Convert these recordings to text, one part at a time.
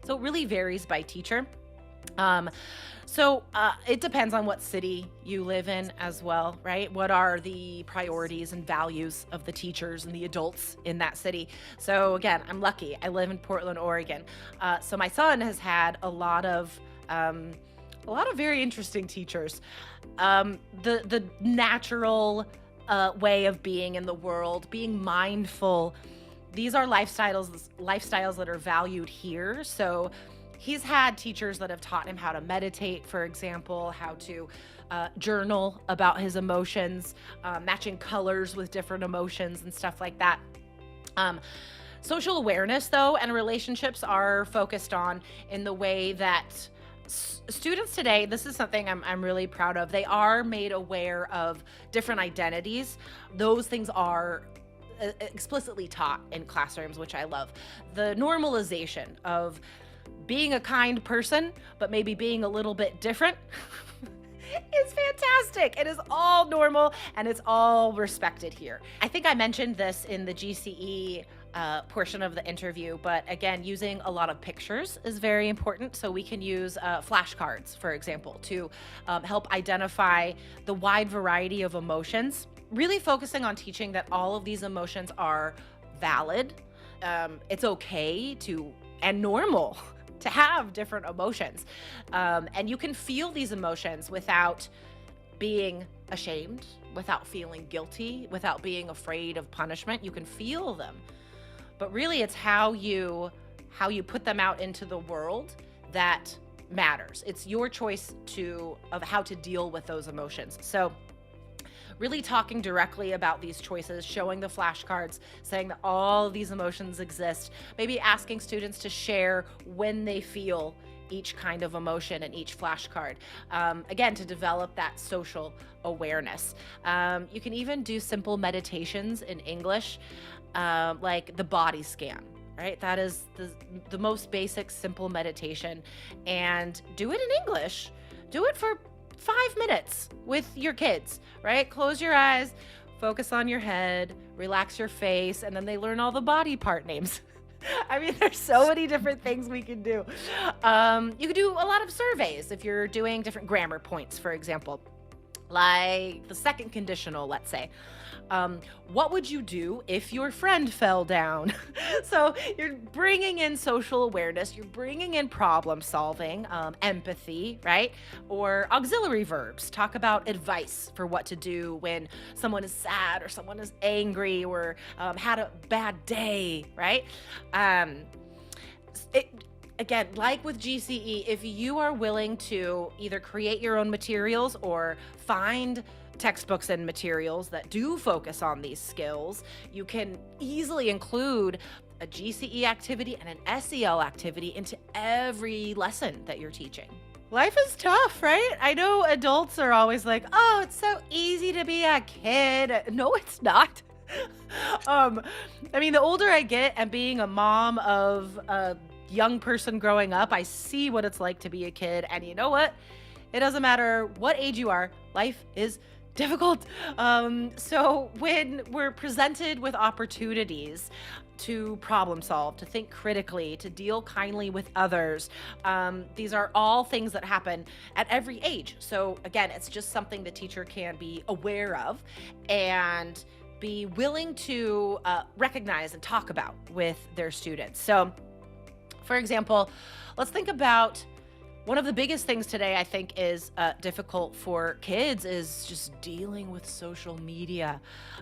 So it really varies by teacher. Um, it depends on what city you live in as well, right? What are the priorities and values of the teachers and the adults in that city? So again, I'm lucky. I live in Portland, Oregon. So my son has had a lot of very interesting teachers. The natural way of being in the world, being mindful. These are lifestyles that are valued here. So he's had teachers that have taught him how to meditate, for example, how to journal about his emotions, matching colors with different emotions and stuff like that. Um, Social awareness, though, and relationships are focused on in the way that students today, this is something I'm really proud of. They are made aware of different identities. Those things are explicitly taught in classrooms, which I love. The normalization of being a kind person, but maybe being a little bit different is fantastic. It is all normal and it's all respected here. I think I mentioned this in the GCE portion of the interview, but again, using a lot of pictures is very important. So we can use flashcards, for example, to help identify the wide variety of emotions, really focusing on teaching that all of these emotions are valid. It's okay to, and normal to have different emotions. And you can feel these emotions without being ashamed, without feeling guilty, without being afraid of punishment. You can feel them. But really it's how you put them out into the world that matters. It's your choice of how to deal with those emotions. So really talking directly about these choices, showing the flashcards, saying that all of these emotions exist, maybe asking students to share when they feel each kind of emotion in each flashcard. Again, to develop that social awareness. You can even do simple meditations in English, like the body scan, right? That is the most basic, simple meditation. And do it in English. Do it for 5 minutes with your kids, right? Close your eyes, focus on your head, relax your face, and then they learn all the body part names. I mean, there's so many different things we can do. You can do a lot of surveys if you're doing different grammar points, for example, like the second conditional, let's say. What would you do if your friend fell down? So you're bringing in social awareness, you're bringing in problem solving, empathy, right? Or auxiliary verbs. Talk about advice for what to do when someone is sad or someone is angry or had a bad day, right? Again, like with GCE, if you are willing to either create your own materials or find textbooks and materials that do focus on these skills, you can easily include a GCE activity and an SEL activity into every lesson that you're teaching. Life is tough, right? I know adults are always like, oh, it's so easy to be a kid. No, it's not. I mean, the older I get and being a mom of a young person growing up, I see what it's like to be a kid. And you know what? It doesn't matter what age you are, life is difficult. So when we're presented with opportunities to problem solve, to think critically, to deal kindly with others, these are all things that happen at every age. So again, it's just something the teacher can be aware of and be willing to recognize and talk about with their students. So for example, let's think about one of the biggest things today, I think, is difficult for kids is just dealing with social media.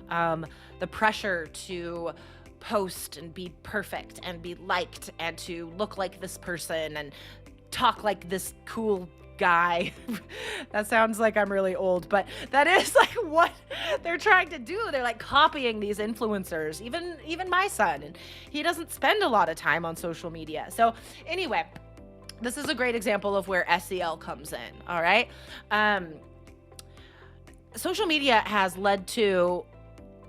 The pressure to post and be perfect and be liked and to look like this person and talk like this cool guy. That sounds like I'm really old, but that is like what they're trying to do. They're like copying these influencers, even my son, and he doesn't spend a lot of time on social media. So anyway, this is a great example of where SEL comes in, all right? Social media has led to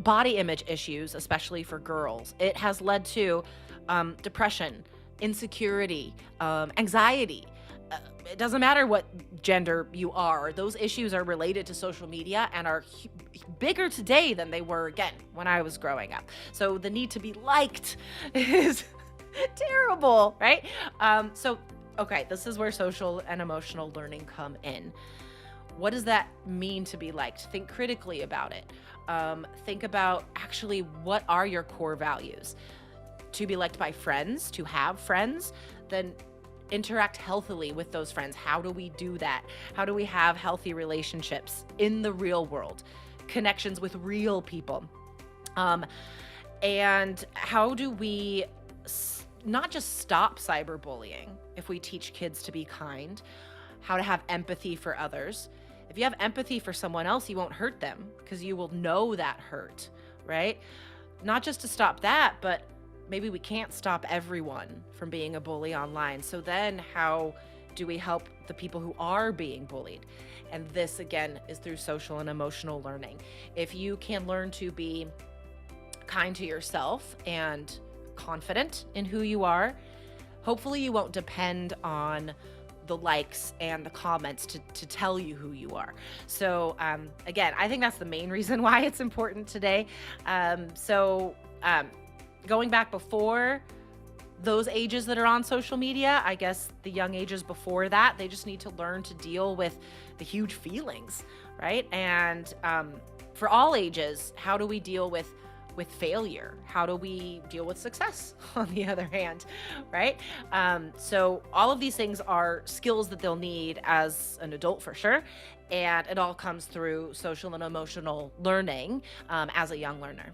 body image issues, especially for girls. It has led to depression, insecurity, anxiety. It doesn't matter what gender you are. Those issues are related to social media and are bigger today than they were, again, when I was growing up. So the need to be liked is Terrible, right? So, okay, this is where social and emotional learning come in. What does that mean to be liked? Think critically about it. Think about actually what are your core values? To be liked by friends, to have friends, then interact healthily with those friends. How do we do that? How do we have healthy relationships in the real world? Connections with real people. And how do we not just stop cyberbullying if we teach kids to be kind, how to have empathy for others. If you have empathy for someone else, you won't hurt them because you will know that hurt, right? Not just to stop that, but maybe we can't stop everyone from being a bully online. So then how do we help the people who are being bullied? And this, again, is through social and emotional learning. If you can learn to be kind to yourself and confident in who you are, hopefully you won't depend on the likes and the comments to tell you who you are. So again, I think that's the main reason why it's important today. Going back before those ages that are on social media, I guess the young ages before that, they just need to learn to deal with the huge feelings, right? And for all ages, how do we deal with failure? How do we deal with success on the other hand, right? So all of these things are skills that they'll need as an adult for sure. And it all comes through social and emotional learning as a young learner.